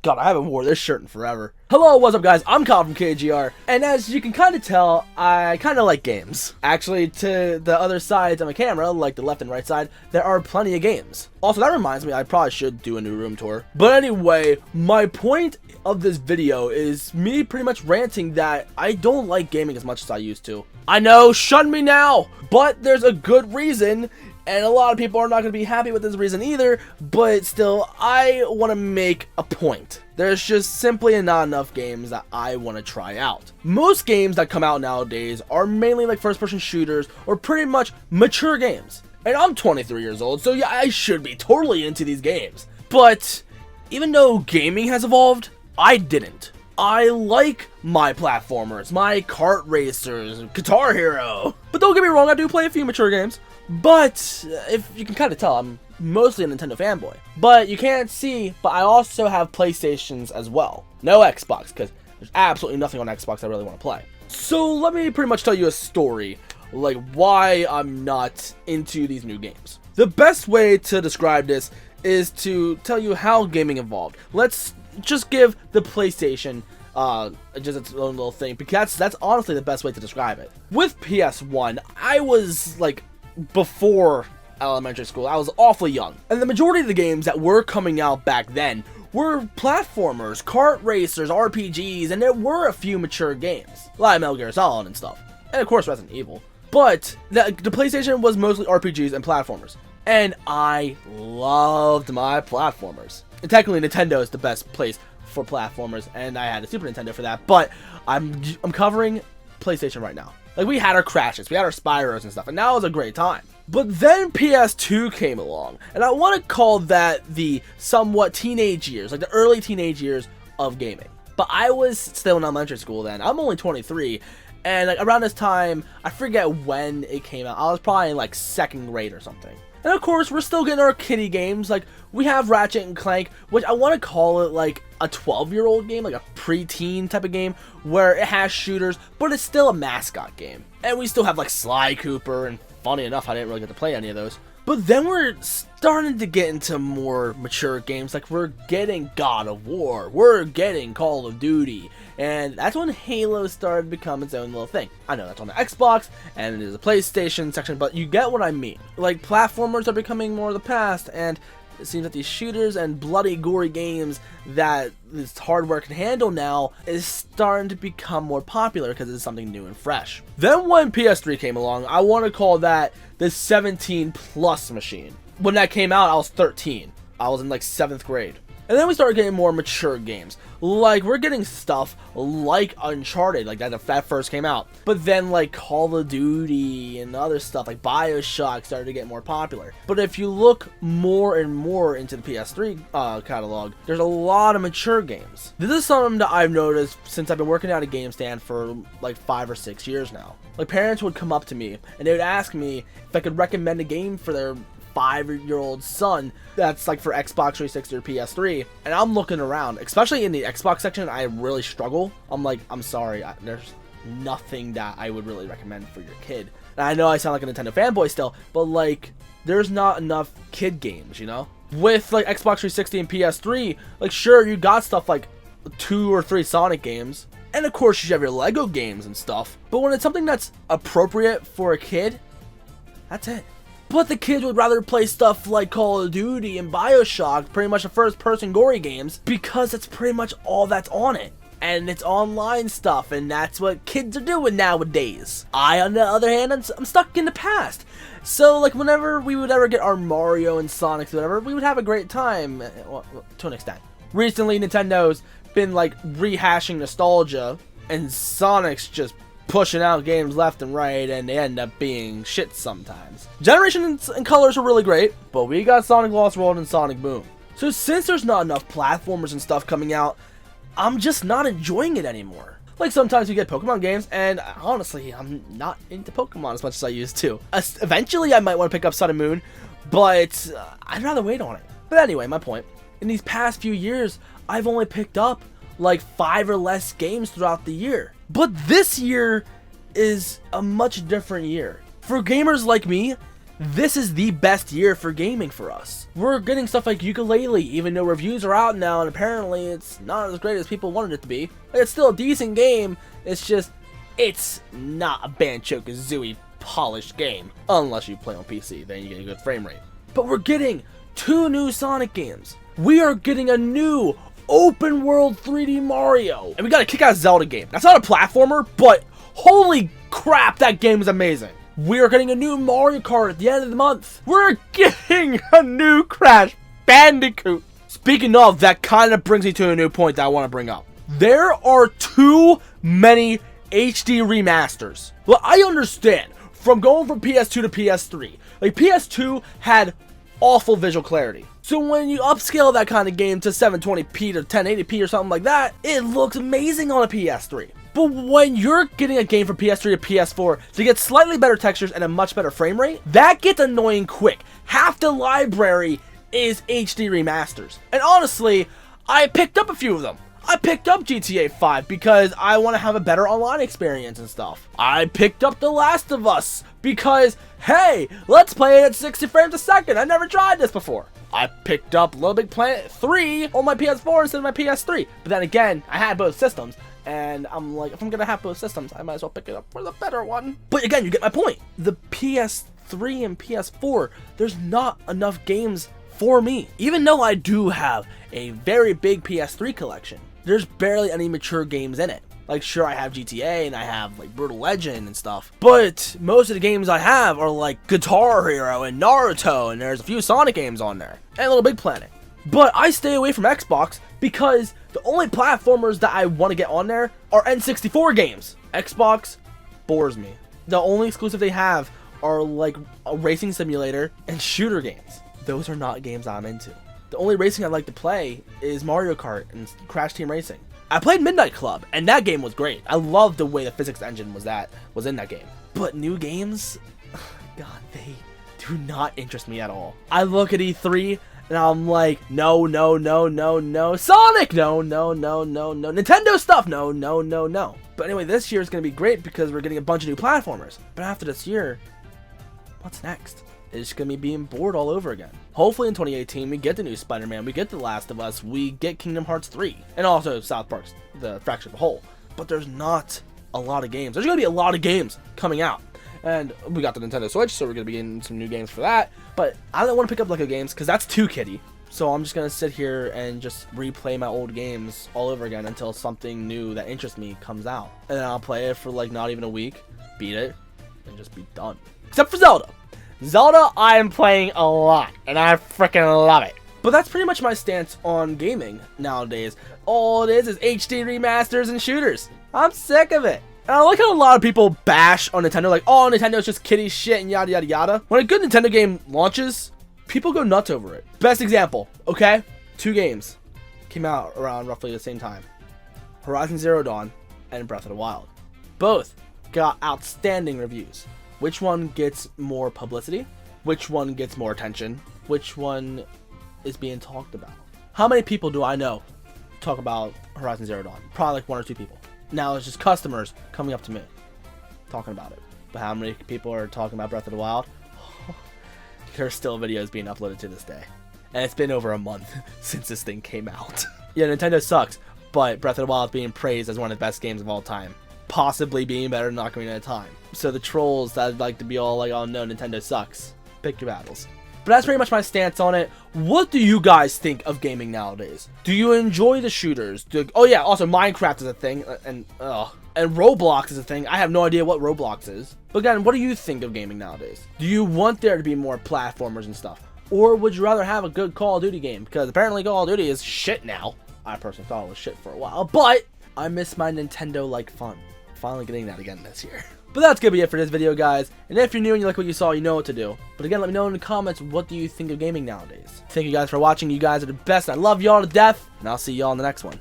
God, I haven't worn this shirt in forever. Hello, what's up guys? I'm Kyle from KGR, and as you can kind of tell, I kind of like games. Actually, to the other sides of my camera, like the left and right side, there are plenty of games. Also, that reminds me, I probably should do a new room tour. But anyway, my point of this video is me pretty much ranting that I don't like gaming as much as I used to. I know, shun me now, but there's a good reason. And a lot of people are not going to be happy with this reason either, but still, I want to make a point. There's just simply not enough games that I want to try out. Most games that come out nowadays are mainly like first-person shooters or pretty much mature games. And I'm 23 years old, so yeah, I should be totally into these games. But even though gaming has evolved, I didn't. I like my platformers, my kart racers, Guitar Hero. But don't get me wrong, I do play a few mature games. But if you can kind of tell, I'm mostly a Nintendo fanboy. But you can't see, but I also have PlayStations as well. No Xbox, because there's absolutely nothing on Xbox I really want to play. So let me pretty much tell you a story, like why I'm not into these new games. The best way to describe this is to tell you how gaming evolved. Let's just give the PlayStation just its own little thing, because that's honestly the best way to describe it. With PS1, I was like, before elementary school, I was awfully young, and the majority of the games that were coming out back then were platformers, kart racers, RPGs, and there were a few mature games, like Metal Gear Solid and stuff, and of course Resident Evil. But the PlayStation was mostly RPGs and platformers, and I loved my platformers. And technically Nintendo is the best place for platformers, and I had a Super Nintendo for that, but I'm covering PlayStation right now. Like, we had our Crashes, we had our Spyros and stuff, and that was a great time. But then PS2 came along, and I want to call that the somewhat teenage years, like the early teenage years of gaming. But I was still in elementary school then. I'm only 23, and like around this time, I forget when it came out. I was probably in like second grade or something. And of course, we're still getting our kiddie games. Like, we have Ratchet and Clank, which I want to call it like a 12-year-old game, like a pre-teen type of game, where it has shooters, but it's still a mascot game. And we still have like Sly Cooper, and funny enough, I didn't really get to play any of those. But then we're starting to get into more mature games, like we're getting God of War, we're getting Call of Duty, and that's when Halo started to become its own little thing. I know that's on the Xbox, and it is a PlayStation section, but you get what I mean. Like, platformers are becoming more of the past, and it seems that these shooters and bloody, gory games that this hardware can handle now is starting to become more popular because it's something new and fresh. Then when PS3 came along, I want to call that the 17 plus machine. When that came out, I was 13. I was in like 7th grade. And then we started getting more mature games. Like, we're getting stuff like Uncharted, like that first came out. But then like Call of Duty and other stuff like BioShock started to get more popular. But if you look more and more into the PS3 catalog, there's a lot of mature games. This is something that I've noticed since I've been working at a game stand for like 5 or 6 years now. Like, parents would come up to me and they would ask me if I could recommend a game for their 5-year-old son that's like for Xbox 360 or PS3, and I'm looking around, especially in the Xbox section. I really struggle. I'm like, I'm sorry, there's nothing that I would really recommend for your kid. And I know I sound like a Nintendo fanboy still, but like, there's not enough kid games, you know? With like Xbox 360 and PS3, like, sure, you got stuff like 2 or 3 Sonic games, and of course you have your Lego games and stuff, but when it's something that's appropriate for a kid, that's it. But the kids would rather play stuff like Call of Duty and BioShock, pretty much the first-person gory games, because that's pretty much all that's on it. And it's online stuff, and that's what kids are doing nowadays. I, on the other hand, I'm stuck in the past. So, like, whenever we would ever get our Mario and Sonics or whatever, we would have a great time, well, to an extent. Recently, Nintendo's been, like, rehashing nostalgia, and Sonic's just pushing out games left and right, and they end up being shit sometimes. Generations and colors are really great, but we got Sonic Lost World and Sonic Boom. So since there's not enough platformers and stuff coming out, I'm just not enjoying it anymore. Like, sometimes we get Pokemon games, and honestly, I'm not into Pokemon as much as I used to. Eventually, I might want to pick up Sun and Moon, but I'd rather wait on it. But anyway, my point. In these past few years, I've only picked up like 5 or less games throughout the year. But this year is a much different year. For gamers like me, this is the best year for gaming for us. We're getting stuff like Ukulele, even though reviews are out now and apparently it's not as great as people wanted it to be. It's still a decent game, it's just, it's not a Banjo-Kazooie polished game. Unless you play on PC, then you get a good frame rate. But we're getting 2 new Sonic games. We are getting a new open world 3D Mario. And we got a kick-ass Zelda game. That's not a platformer, but holy crap, that game is amazing. We are getting a new Mario Kart at the end of the month. We're getting a new Crash Bandicoot. Speaking of, that kind of brings me to a new point that I want to bring up. There are too many HD remasters. Well, I understand from going from PS2 to PS3. Like, PS2 had awful visual clarity. So when you upscale that kind of game to 720p to 1080p or something like that, it looks amazing on a PS3. But when you're getting a game from PS3 to PS4 to get slightly better textures and a much better frame rate, that gets annoying quick. Half the library is HD remasters. And honestly, I picked up a few of them. I picked up GTA 5 because I want to have a better online experience and stuff. I picked up The Last of Us because, hey, let's play it at 60 frames a second. I never tried this before. I picked up Little Big Planet 3 on my PS4 instead of my PS3. But then again, I had both systems. And I'm like, if I'm gonna have both systems, I might as well pick it up for the better one. But again, you get my point. The PS3 and PS4, there's not enough games for me. Even though I do have a very big PS3 collection, there's barely any mature games in it. Like, sure, I have GTA and I have like Brutal Legend and stuff, but most of the games I have are like Guitar Hero and Naruto, and there's a few Sonic games on there, and Little Big Planet. But I stay away from Xbox because the only platformers that I want to get on there are N64 games. Xbox bores me. The only exclusive they have are like a racing simulator and shooter games. Those are not games I'm into. The only racing I like to play is Mario Kart and Crash Team Racing. I played Midnight Club and that game was great. I loved the way the physics engine was in that game. But new games, God, they do not interest me at all. I look at E3 and I'm like, no, no, no, no, no. Sonic, no, no, no, no, no. Nintendo stuff, no, no, no, no. But anyway, this year is going to be great because we're getting a bunch of new platformers. But after this year, what's next? It's going to be being bored all over again. Hopefully in 2018, we get the new Spider-Man, we get The Last of Us, we get Kingdom Hearts 3. And also South Park's The Fractured the Whole. But there's not a lot of games. There's going to be a lot of games coming out. And we got the Nintendo Switch, so we're going to be getting some new games for that. But I don't want to pick up Lego games, because that's too kiddie. So I'm just going to sit here and just replay my old games all over again until something new that interests me comes out. And then I'll play it for like not even a week, beat it, and just be done. Except for Zelda. Zelda, I am playing a lot, and I freaking love it. But that's pretty much my stance on gaming nowadays. All it is HD remasters and shooters. I'm sick of it. And I like how a lot of people bash on Nintendo, like, oh, Nintendo's just kiddie shit and yada yada yada. When a good Nintendo game launches, people go nuts over it. Best example, okay? 2 games came out around roughly the same time. Horizon Zero Dawn and Breath of the Wild. Both got outstanding reviews. Which one gets more publicity? Which one gets more attention? Which one is being talked about? How many people do I know talk about Horizon Zero Dawn? Probably like 1 or 2 people. Now it's just customers coming up to me talking about it. But how many people are talking about Breath of the Wild? There's still videos being uploaded to this day. And it's been over a month since this thing came out. Yeah, Nintendo sucks, but Breath of the Wild is being praised as one of the best games of all time. Possibly being better than Ocarina of Time. So the trolls that like to be all like, oh no, Nintendo sucks. Pick your battles. But that's pretty much my stance on it. What do you guys think of gaming nowadays? Do you enjoy the shooters? Oh yeah, also Minecraft is a thing, and Roblox is a thing. I have no idea what Roblox is. But again, what do you think of gaming nowadays? Do you want there to be more platformers and stuff? Or would you rather have a good Call of Duty game? Because apparently Call of Duty is shit now. I personally thought it was shit for a while, but I miss my Nintendo-like fun. Finally getting that again this year. But that's gonna be it for this video, guys. And if you're new and you like what you saw, you know what to do. But again, let me know in the comments, what do you think of gaming nowadays? Thank you guys for watching. You guys are the best. I love y'all to death. And I'll see y'all in the next one.